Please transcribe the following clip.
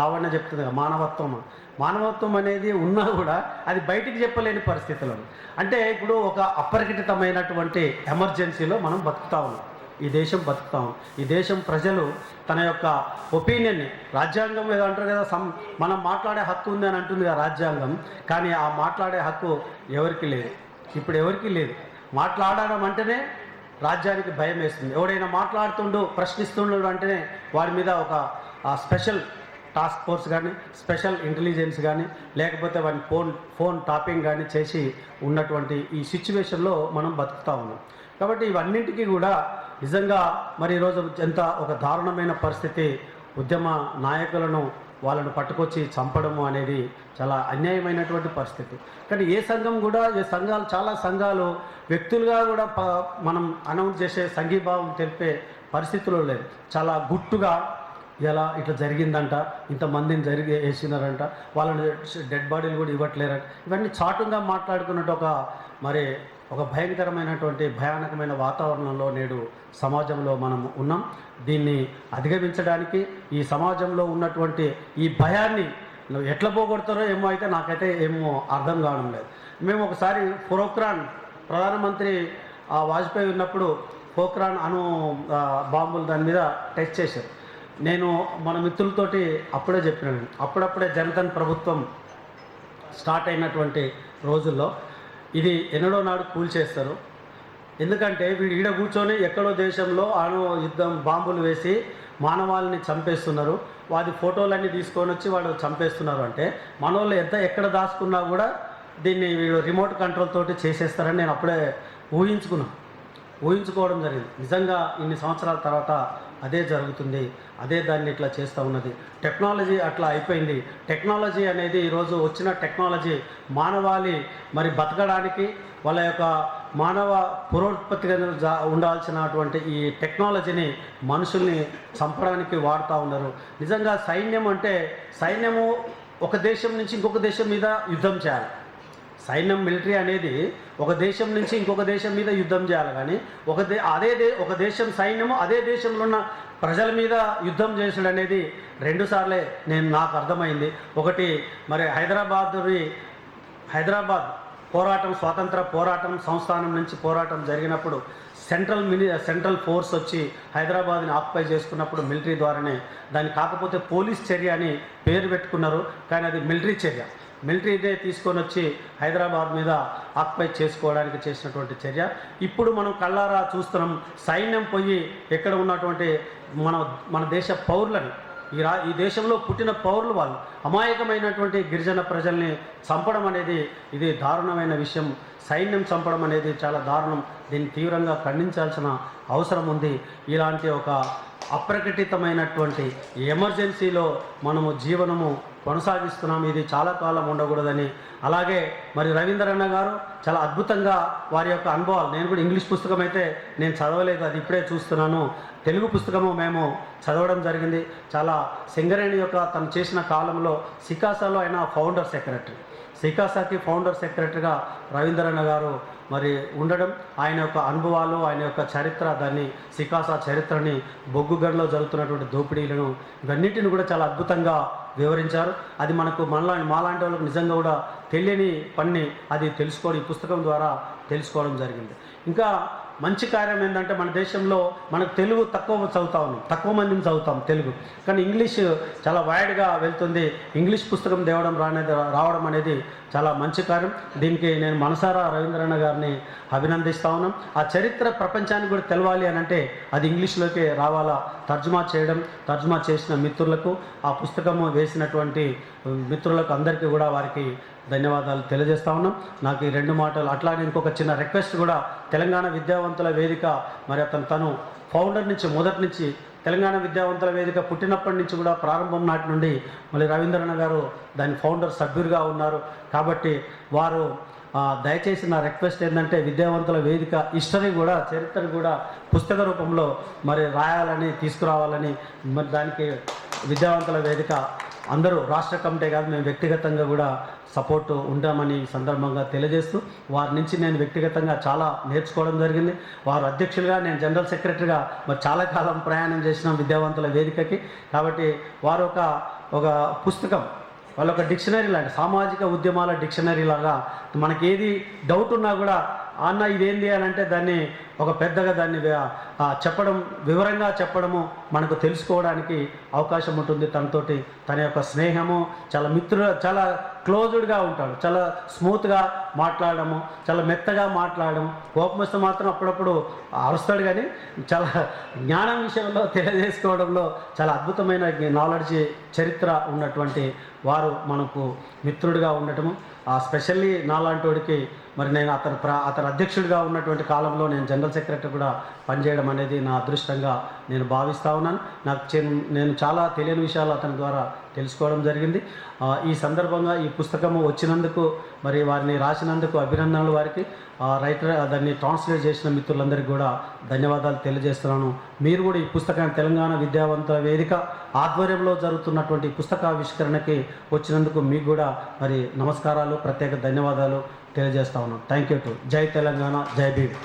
లావణ్య చెప్తుంది కదా, మానవత్వం అనేది ఉన్నా కూడా అది బయటికి చెప్పలేని పరిస్థితులు. అంటే ఇప్పుడు ఒక అప్రకటితమైనటువంటి ఎమర్జెన్సీలో మనం బతుకుతా ఉన్నాం, ఈ దేశం బతుకుతా ఉన్నాం. ఈ దేశం ప్రజలు తన యొక్క ఒపీనియన్ని, రాజ్యాంగం ఏదో అంటారు కదా, మనం మాట్లాడే హక్కు ఉంది అని అంటుంది కదా రాజ్యాంగం, కానీ ఆ మాట్లాడే హక్కు ఎవరికి లేదు, ఇప్పుడు ఎవరికి లేదు. మాట్లాడడం అంటేనే రాజ్యానికి భయం వేస్తుంది. ఎవడైనా మాట్లాడుతుండు ప్రశ్నిస్తుండు అంటేనే వాడి మీద ఒక స్పెషల్ టాస్క్ ఫోర్స్ కానీ, స్పెషల్ ఇంటెలిజెన్స్ కానీ, లేకపోతే వాడిని ఫోన్ టాపింగ్ కానీ చేసి ఉన్నటువంటి ఈ సిచ్యువేషన్లో మనం బతుకుతూ ఉన్నాం. కాబట్టి ఇవన్నింటికీ కూడా నిజంగా మరి ఈరోజు ఎంత ఒక దారుణమైన పరిస్థితి, ఉద్యమ నాయకులను వాళ్ళను పట్టుకొచ్చి చంపడము అనేది చాలా అన్యాయమైనటువంటి పరిస్థితి. కానీ ఏ సంఘం కూడా, చాలా సంఘాలు వ్యక్తులుగా కూడా మనం అనౌన్స్ చేసే సంఘీభావం తెలిపే పరిస్థితుల్లో లేదు. చాలా గుట్టుగా ఇలా ఇట్లా జరిగిందంట, ఇంతమందిని వేసినారంట, వాళ్ళని డెడ్ బాడీలు కూడా ఇవ్వట్లేరంట, ఇవన్నీ చాటుగా మాట్లాడుకున్నట్టు ఒక భయంకరమైనటువంటి భయానకమైన వాతావరణంలో నేడు సమాజంలో మనం ఉన్నాం. దీన్ని అధిగమించడానికి ఈ సమాజంలో ఉన్నటువంటి ఈ భయాన్ని ఎట్లా పోగొడతారో ఏమో, అయితే నాకైతే ఏమో అర్థం కావడం లేదు. మేము ఒకసారి పోఖ్రాన్ ప్రధానమంత్రి వాజ్పేయి ఉన్నప్పుడు పోఖ్రాన్ బాంబులు దాని మీద టెస్ట్ చేశారు. నేను మన మిత్రులతోటి అప్పుడే చెప్పినాను, అప్పుడప్పుడే జనధన్ ప్రభుత్వం స్టార్ట్ అయినటువంటి రోజుల్లో ఇది ఎన్నడో నాడు కూల్చేస్తారు. ఎందుకంటే వీడు ఈడ కూర్చొని ఎక్కడో దేశంలో యుద్ధం బాంబులు వేసి మానవాళిని చంపేస్తున్నారు, వాడి ఫోటోలన్నీ తీసుకొని వచ్చి వాడు చంపేస్తున్నారు. అంటే మనోళ్ళు ఎక్కడ దాచుకున్నా కూడా దీన్ని వీళ్ళు రిమోట్ కంట్రోల్ తోటి చేసేస్తారని నేను అప్పుడే ఊహించుకోవడం జరిగింది. నిజంగా ఇన్ని సంవత్సరాల తర్వాత అదే జరుగుతుంది, అదే దాన్ని ఇట్లా చేస్తూ ఉన్నది. టెక్నాలజీ అట్లా అయిపోయింది. టెక్నాలజీ అనేది ఈరోజు వచ్చిన టెక్నాలజీ మానవాళి మరి బతకడానికి, వాళ్ళ యొక్క మానవ పురోత్పత్తిగా ఉండాల్సినటువంటి ఈ టెక్నాలజీని మనుషుల్ని చంపడానికి వాడుతూ ఉన్నారు. నిజంగా సైన్యం అంటే, సైన్యము ఒక దేశం నుంచి ఇంకొక దేశం మీద యుద్ధం చేయాలి. సైన్యం, మిలిటరీ అనేది ఒక దేశం నుంచి ఇంకొక దేశం మీద యుద్ధం చేయాలి. కానీ ఒక దేశం సైన్యము అదే దేశంలో ఉన్న ప్రజల మీద యుద్ధం చేసుడు అనేది రెండుసార్లే నాకు అర్థమైంది. ఒకటి మరి హైదరాబాద్ పోరాటం, స్వాతంత్ర పోరాటం సంస్థానం నుంచి పోరాటం జరిగినప్పుడు సెంట్రల్ ఫోర్స్ వచ్చి హైదరాబాద్ని ఆక్యుపై చేసుకున్నప్పుడు మిలిటరీ ద్వారానే, దాన్ని కాకపోతే పోలీస్ చర్య అని పేరు పెట్టుకున్నారు, కానీ అది మిలిటరీ చర్య. మిలిటరీనే తీసుకొని వచ్చి హైదరాబాద్ మీద ఆక్యుపై చేసుకోవడానికి చేసినటువంటి చర్య. ఇప్పుడు మనం కళ్ళారా చూస్తున్నాం, సైన్యం పోయి ఎక్కడ ఉన్నటువంటి మన దేశ పౌరులని, ఈ దేశంలో పుట్టిన పౌరులు వాళ్ళు అమాయకమైనటువంటి గిరిజన ప్రజల్ని చంపడం అనేది ఇది దారుణమైన విషయం. సైన్యం చంపడం అనేది చాలా దారుణం. దీన్ని తీవ్రంగా ఖండించాల్సిన అవసరం ఉంది. ఇలాంటి ఒక అప్రకటితమైనటువంటి ఎమర్జెన్సీలో మనము జీవనము కొనసాగిస్తున్నాం. ఇది చాలా కాలం ఉండకూడదని. అలాగే మరి రవీంద్రన్న గారు చాలా అద్భుతంగా వారి యొక్క అనుభవాలు, నేను కూడా ఇంగ్లీష్ పుస్తకం అయితే నేను చదవలేదు, అది ఇప్పుడే చూస్తున్నాను. తెలుగు పుస్తకము మేము చదవడం జరిగింది. చాలా సింగరేణి యొక్క తను చేసిన కాలంలో సికాసాలో ఆయన ఫౌండర్ సెక్రటరీ, సికాసాకి ఫౌండర్ సెక్రటరీగా రవీంద్రన్న గారు మరి ఉండడం, ఆయన యొక్క అనుభవాలు, ఆయన యొక్క చరిత్ర, దాన్ని సికాసా చరిత్రని, బొగ్గుగడ్డలో జరుగుతున్నటువంటి దోపిడీలను, ఇవన్నిటిని కూడా చాలా అద్భుతంగా వివరించారు. అది మాలాంటి వాళ్ళకు నిజంగా కూడా తెలియని పని అది తెలుసుకోవడం, ఈ పుస్తకం ద్వారా తెలుసుకోవడం జరిగింది. ఇంకా మంచి కార్యం ఏంటంటే, మన దేశంలో మనకు తెలుగు తక్కువ మందిని చదువుతాం తెలుగు, కానీ ఇంగ్లీష్ చాలా వైడ్గా వెళ్తుంది. ఇంగ్లీష్ పుస్తకం రావడం అనేది చాలా మంచి కార్యం. దీనికి నేను మనసారా రవీంద్రన్న గారిని అభినందిస్తూ ఉన్నాం. ఆ చరిత్ర ప్రపంచానికి కూడా తెలవాలి అని అంటే అది ఇంగ్లీష్లోకి రావాలా. తర్జుమా చేసిన మిత్రులకు, ఆ పుస్తకము వేసినటువంటి మిత్రులకు అందరికీ కూడా వారికి ధన్యవాదాలు తెలియజేస్తా ఉన్నాం. నాకు ఈ రెండు మాటలు. అట్లానే ఇంకొక చిన్న రిక్వెస్ట్ కూడా, తెలంగాణ విద్యావంతుల వేదిక మరి తను ఫౌండర్ నుంచి, మొదటి నుంచి తెలంగాణ విద్యావంతుల వేదిక పుట్టినప్పటి నుంచి కూడా ప్రారంభం నాటి నుండి మళ్ళీ రవీంద్రన్న గారు దాని ఫౌండర్ సభ్యులుగా ఉన్నారు. కాబట్టి వారు దయచేసి నా రిక్వెస్ట్ ఏంటంటే, విద్యావంతుల వేదిక హిస్టరీ కూడా, చరిత్ర కూడా పుస్తక రూపంలో మరి రాయాలని, తీసుకురావాలని, మరి దానికి విద్యావంతుల వేదిక అందరూ, రాష్ట్ర కమిటీ కాదు, మేము వ్యక్తిగతంగా కూడా సపోర్ట్ ఉంటామని ఈ సందర్భంగా తెలియజేస్తూ, వారి నుంచి నేను వ్యక్తిగతంగా చాలా నేర్చుకోవడం జరిగింది. వారు అధ్యక్షులుగా, నేను జనరల్ సెక్రటరీగా మరి చాలా కాలం ప్రయాణం చేసిన విద్యావంతుల వేదికకి. కాబట్టి వారు ఒక ఒక పుస్తకం, వాళ్ళ ఒక డిక్షనరీ లాంటి సామాజిక ఉద్యమాల డిక్షనరీ లాగా మనకి ఏది డౌట్ ఉన్నా కూడా అన్న ఇదేంటి అని అంటే దాన్ని ఒక పెద్దగా దాన్ని చెప్పడం, వివరంగా చెప్పడము మనకు తెలుసుకోవడానికి అవకాశం ఉంటుంది. తనతోటి తన యొక్క స్నేహము, చాలా క్లోజ్డ్గా ఉంటాడు, చాలా స్మూత్గా మాట్లాడము, చాలా మెత్తగా మాట్లాడము. కోపం వస్తే మాత్రం అప్పుడప్పుడు అరుస్తాడు, కానీ చాలా జ్ఞానం విషయంలో తెలియజేసుకోవడంలో చాలా అద్భుతమైన నాలెడ్జ్ చరిత్ర ఉన్నటువంటి వారు మనకు మిత్రుడిగా ఉండటము. స్పెషల్లీ నాలాంటివాడికి మరి నేను అతను అధ్యక్షుడిగా ఉన్నటువంటి కాలంలో నేను జనరల్ సెక్రటరీ కూడా పనిచేయడం అనేది నా అదృష్టంగా నేను భావిస్తూ ఉన్నాను. నేను చాలా తెలియని విషయాలు అతని ద్వారా తెలుసుకోవడం జరిగింది. ఈ సందర్భంగా ఈ పుస్తకము వచ్చినందుకు, మరి వారిని రాసినందుకు అభినందనలు వారికి. రైటర్ దాన్ని ట్రాన్స్లేట్ చేసిన మిత్రులందరికీ కూడా ధన్యవాదాలు తెలియజేస్తున్నాను. మీరు కూడా ఈ పుస్తకాన్ని తెలంగాణ విద్యావంత వేదిక ఆధ్వర్యంలో జరుగుతున్నటువంటి పుస్తకావిష్కరణకి వచ్చినందుకు మీకు కూడా మరి నమస్కారాలు, ప్రత్యేక ధన్యవాదాలు తెలియజేస్తా ఉన్నాను. థ్యాంక్ యూ టు జై తెలంగాణ, జై భీమ్.